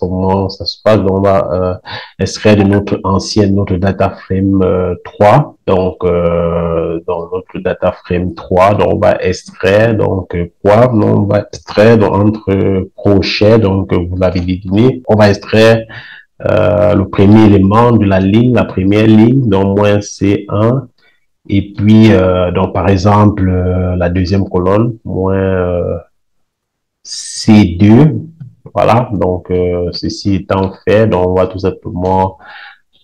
comment ça se passe. Donc, on va extraire de notre data frame 3. Donc, dans notre data frame 3, donc on va extraire donc quoi? Donc, on va extraire donc, entre crochets. Donc, vous l'avez deviné, on va extraire le premier élément de la ligne, la première ligne, donc moins C1. Et puis, donc, par exemple, la deuxième colonne, moins C2. Voilà, donc, ceci étant fait, donc, on va tout simplement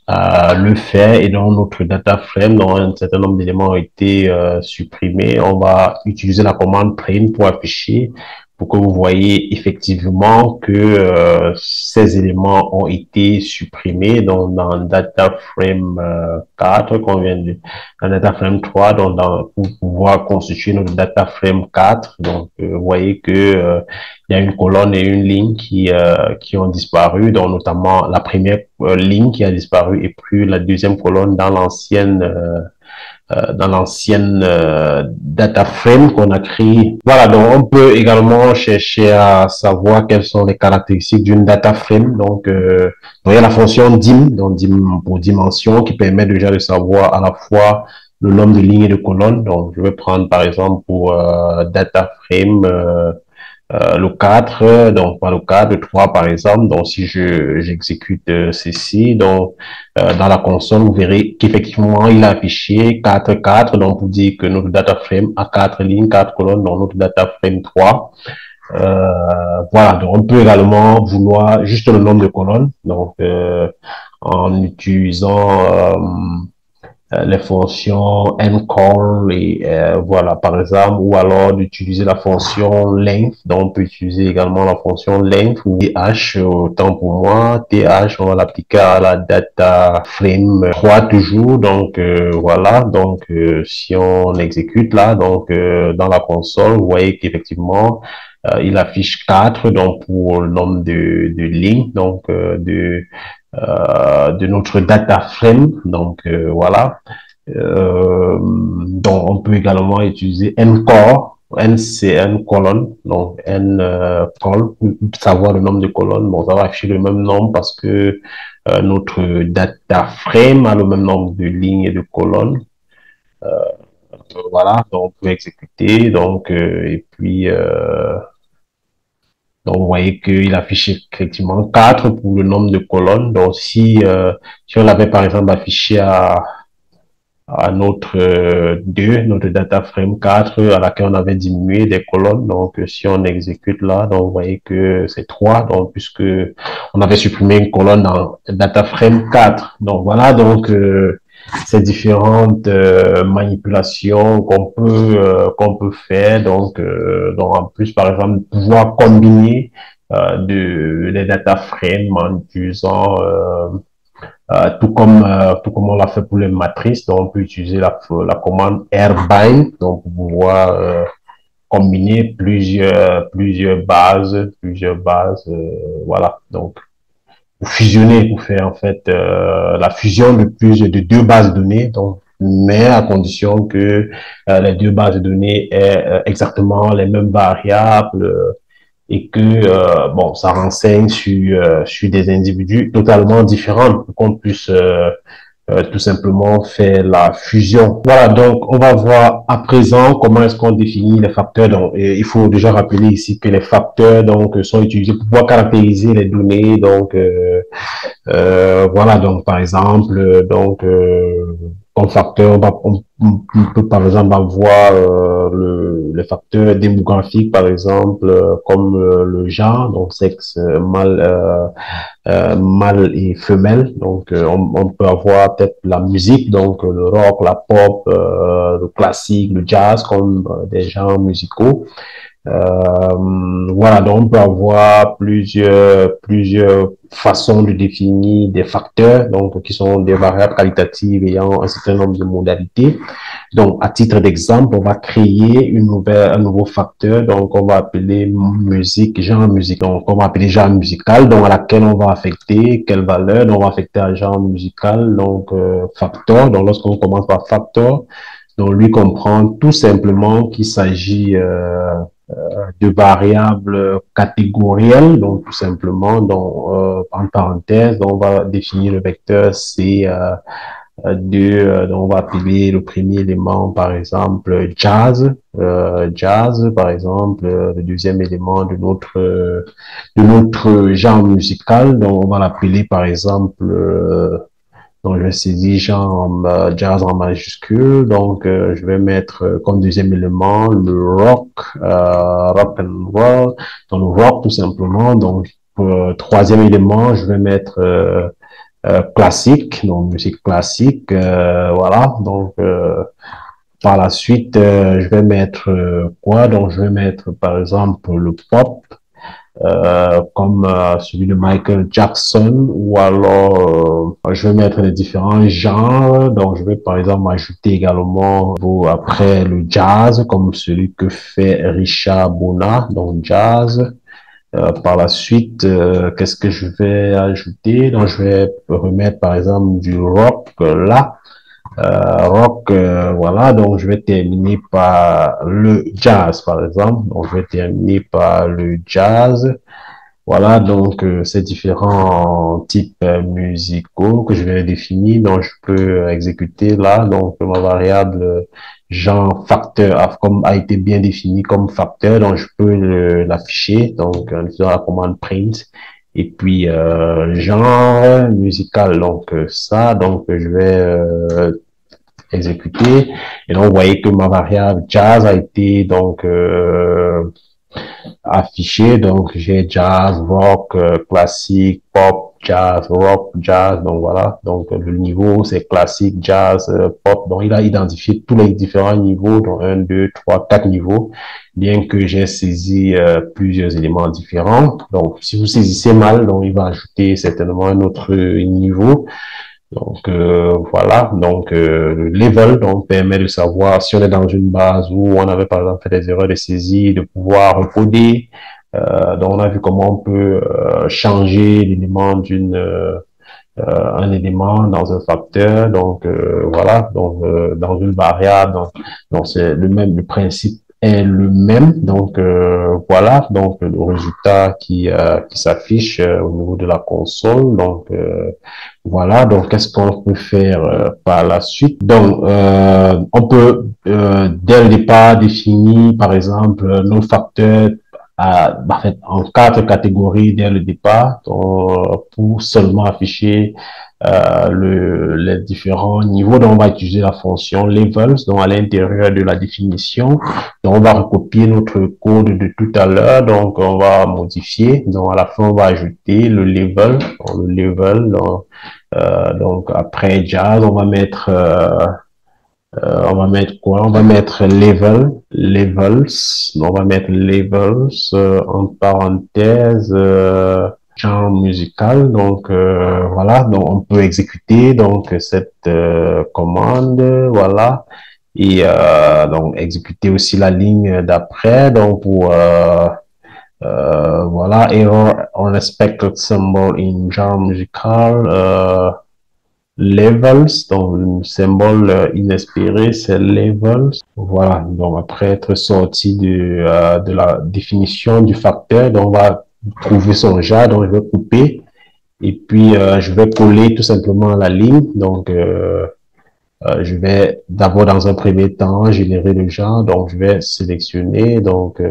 le faire. Et donc, notre data frame, dont un certain nombre d'éléments ont été supprimés, on va utiliser la commande print pour afficher, pour que vous voyez effectivement que ces éléments ont été supprimés donc dans data frame 4 qu'on vient de dans data frame 3 donc pour pouvoir constituer notre data frame 4. Donc vous voyez que il y a une colonne et une ligne qui ont disparu, donc notamment la première ligne qui a disparu et puis la deuxième colonne dans l'ancienne data frame qu'on a créée. Voilà, donc on peut également chercher à savoir quelles sont les caractéristiques d'une data frame. Donc, il y a la fonction dim, donc dim pour dimension, qui permet déjà de savoir à la fois le nombre de lignes et de colonnes. Donc, je vais prendre par exemple pour data frame le 4, donc pas le 4, le 3 par exemple. Donc si j'exécute ceci, donc dans la console, vous verrez qu'effectivement il a affiché 4, 4, donc pour dire que notre data frame a 4 lignes, 4 colonnes, donc notre data frame 3. Voilà, donc on peut également vouloir juste le nombre de colonnes, donc en utilisant les fonctions encall et voilà par exemple, ou alors d'utiliser la fonction length. Donc on peut utiliser également la fonction length ou th, autant pour moi th on va l'appliquer à la data frame 3 toujours. Donc voilà, donc si on exécute là, donc dans la console, vous voyez qu'effectivement il affiche 4 donc pour le nombre de lignes donc de notre data frame. Donc voilà. Donc on peut également utiliser ncore. N c'est n colonne, donc n col pour savoir le nombre de colonnes. Bon, ça va afficher le même nombre parce que notre data frame a le même nombre de lignes et de colonnes. Voilà, donc on peut exécuter. Donc et puis Donc, vous voyez qu'il affiche effectivement 4 pour le nombre de colonnes. Donc, si on l'avait par exemple affiché à notre 2, notre data frame 4, à laquelle on avait diminué des colonnes. Donc, si on exécute là, donc vous voyez que c'est 3, donc puisque on avait supprimé une colonne dans data frame 4. Donc, voilà, donc ces différentes manipulations qu'on peut faire. Donc en plus, par exemple, pouvoir combiner les data frames en utilisant tout comme on l'a fait pour les matrices. Donc on peut utiliser la commande rbind donc pour pouvoir combiner plusieurs bases, voilà. Donc pour fusionner, pour faire en fait la fusion de deux bases de données, donc mais à condition que les deux bases de données aient exactement les mêmes variables et que bon, ça renseigne sur des individus totalement différents pour qu'on puisse tout simplement faire la fusion. Voilà, donc on va voir à présent comment est-ce qu'on définit les facteurs. Donc, il faut déjà rappeler ici que les facteurs donc sont utilisés pour pouvoir caractériser les données. Donc, voilà, donc par exemple, comme facteur, on peut par exemple avoir les facteurs démographiques, par exemple, comme le genre, donc sexe, mâle et femelle. Donc, on peut avoir peut-être la musique, donc le rock, la pop, le classique, le jazz, comme des genres musicaux. Voilà, donc on peut avoir plusieurs façons de définir des facteurs, donc qui sont des variables qualitatives ayant un certain nombre de modalités. Donc, à titre d'exemple, on va créer un nouveau facteur, donc on va appeler musique, genre musique. Donc, on va appeler genre musical, donc à laquelle on va affecter quelle valeur, donc on va affecter un genre musical, donc facteur. Donc, lorsqu'on commence par facteur, donc lui comprend tout simplement qu'il s'agit de variables catégorielles, donc tout simplement, donc, en parenthèse, donc on va définir le vecteur C donc on va appeler le premier élément, par exemple, jazz, par exemple, le deuxième élément de notre genre musical, donc on va l'appeler, par exemple, donc, je saisis genre jazz en majuscule. Donc, je vais mettre comme deuxième élément le rock, rock and roll. Donc, le rock tout simplement. Donc, troisième élément, je vais mettre classique, donc musique classique. Voilà. Donc, par la suite, je vais mettre quoi? Donc, je vais mettre par exemple le pop comme celui de Michael Jackson, ou alors je vais mettre les différents genres. Donc, je vais par exemple ajouter également après le jazz, comme celui que fait Richard Bona, donc jazz. Par la suite, qu'est-ce que je vais ajouter? Donc, je vais remettre par exemple du rock là. Rock, voilà, donc je vais terminer par le jazz, par exemple. Donc, je vais terminer par le jazz. Voilà, donc ces différents types musicaux que je vais définir, donc je peux exécuter là, donc ma variable genre facteur comme a été bien défini comme facteur, donc je peux l'afficher, donc en utilisant la commande print, et puis genre musical, donc ça, donc je vais exécuter, et donc vous voyez que ma variable jazz a été donc affiché. Donc, j'ai jazz, rock, classique, pop, jazz, rock, jazz. Donc, voilà. Donc, le niveau, c'est classique, jazz, pop. Donc, il a identifié tous les différents niveaux, donc 1, 2, 3, 4 niveaux, bien que j'ai saisi plusieurs éléments différents. Donc, si vous saisissez mal, donc, il va ajouter certainement un autre niveau. Donc voilà, donc le level donc permet de savoir si on est dans une base où on avait par exemple fait des erreurs de saisie, de pouvoir recoder. Donc on a vu comment on peut changer l'élément un élément dans un facteur. Donc voilà, donc dans une variable. Donc c'est le principe est le même. Donc voilà, donc le résultat qui s'affiche au niveau de la console. Donc voilà, donc qu'est-ce qu'on peut faire par la suite? Donc, on peut dès le départ définir, par exemple, nos facteurs en fait, en 4 catégories dès le départ, donc, pour seulement afficher les différents niveaux. Donc, on va utiliser la fonction levels, donc à l'intérieur de la définition. Donc, on va recopier notre code de tout à l'heure. Donc, on va modifier. Donc, à la fin, on va ajouter le level. Donc, le level. Donc, après jazz, on va mettre quoi? On va mettre levels. On va mettre levels en parenthèse. Genre musical. Donc voilà, donc on peut exécuter donc cette commande, voilà, et donc exécuter aussi la ligne d'après. Donc pour voilà, error unexpected symbol in genre musical, levels, donc le symbole inespéré, c'est levels. Voilà, donc après être sorti de la définition du facteur, donc on va trouver son jar, donc je vais couper et puis je vais coller tout simplement la ligne. Donc je vais d'abord dans un premier temps générer le genre, donc je vais sélectionner, donc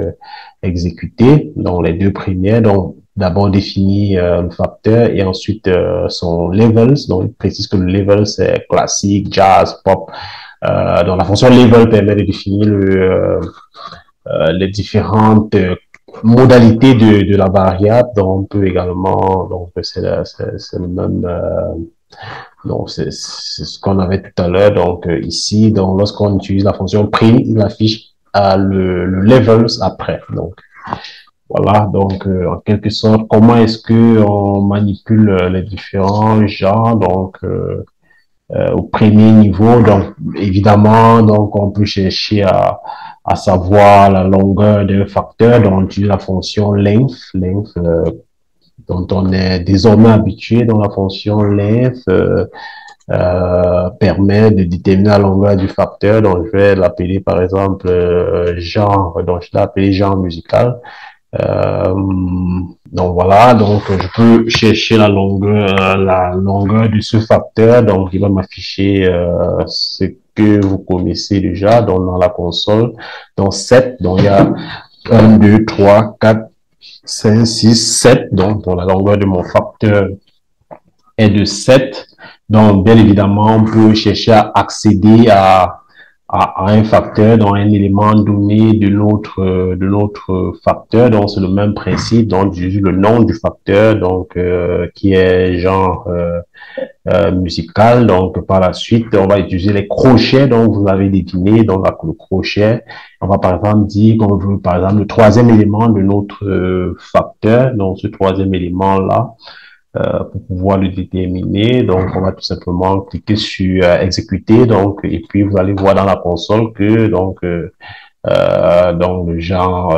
exécuter, donc les deux premières, donc d'abord définir le facteur et ensuite son levels, donc il précise que le level c'est classique, jazz, pop, donc la fonction level permet de définir les différentes modalités de la variable, donc on peut également, donc c'est le même donc, c'est ce qu'on avait tout à l'heure. Donc, ici, donc, lorsqu'on utilise la fonction prime, il affiche le levels après. Donc, voilà. Donc, en quelque sorte, comment est-ce que on manipule les différents genres? Donc, au premier niveau, donc, évidemment, donc, on peut chercher à savoir la longueur d'un facteur. Donc, on utilise la fonction length, dont on est désormais habitué. Dans la fonction length, permet de déterminer la longueur du facteur. Donc, je vais l'appeler par exemple genre. Donc, je l'ai appelé genre musical. Donc voilà, donc je peux chercher la longueur de ce facteur. Donc, il va m'afficher ce que vous connaissez déjà donc dans la console. Donc 7. Donc il y a 1, 2, 3, 4, 5, 6, 7. Donc la longueur de mon facteur est de 7. Donc, bien évidemment, on peut chercher à accéder à un facteur, dans un élément donné de notre facteur. Donc, c'est le même principe. Donc, j'utilise le nom du facteur, donc, qui est genre musical. Donc, par la suite, on va utiliser les crochets. Donc, vous avez défini, donc, le crochet. On va, par exemple, dire qu'on veut, par exemple, le troisième élément de notre facteur. Donc, ce troisième élément-là, pour pouvoir le déterminer. Donc, on va tout simplement cliquer sur exécuter. Donc, et puis vous allez voir dans la console que donc le genre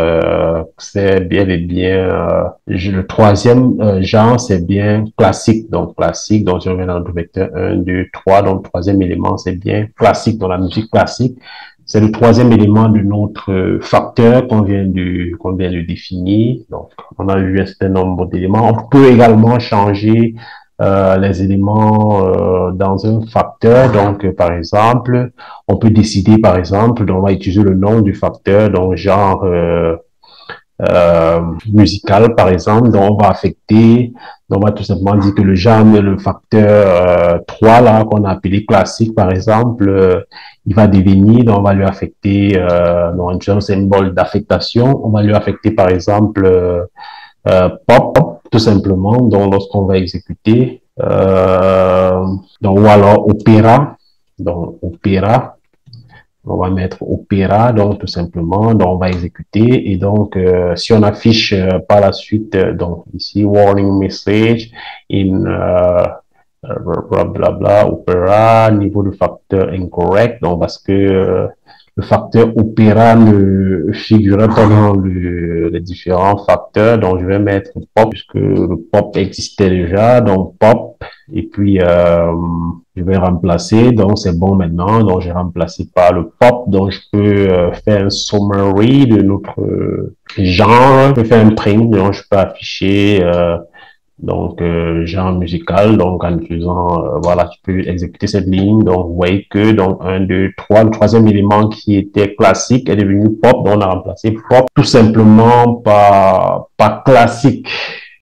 c'est bien et bien le troisième genre c'est bien classique. Donc classique. Donc, je reviens dans le vecteur 1, 2, 3. Donc, le troisième élément c'est bien classique dans la musique classique. C'est le troisième élément de notre facteur qu'on vient de définir. Donc, on a vu un certain nombre d'éléments. On peut également changer les éléments dans un facteur. Donc, par exemple, on peut décider, par exemple, donc on va utiliser le nom du facteur, donc genre musical, par exemple. Donc, on va affecter, donc on va tout simplement dire que le genre, le facteur 3, là, qu'on a appelé classique, par exemple, il va devenir, donc on va lui affecter, donc un symbole d'affectation, on va lui affecter, par exemple, pop, tout simplement, donc lorsqu'on va exécuter, donc, ou alors opéra, donc opéra, on va mettre opéra, donc tout simplement, donc on va exécuter et donc si on affiche par la suite, donc ici warning message in blablabla opéra niveau de facteur incorrect, donc parce que le facteur opéra ne figurait pas dans les différents facteurs, donc je vais mettre pop puisque le pop existait déjà, donc pop et puis je vais remplacer, donc c'est bon maintenant, donc j'ai remplacé par le pop, donc je peux faire un summary de notre genre, je peux faire un print, donc je peux afficher Donc, genre musical, donc en utilisant, voilà, tu peux exécuter cette ligne. Donc, vous voyez que, donc, un, deux, trois, le troisième élément qui était classique est devenu pop. Donc, on a remplacé pop tout simplement par classique.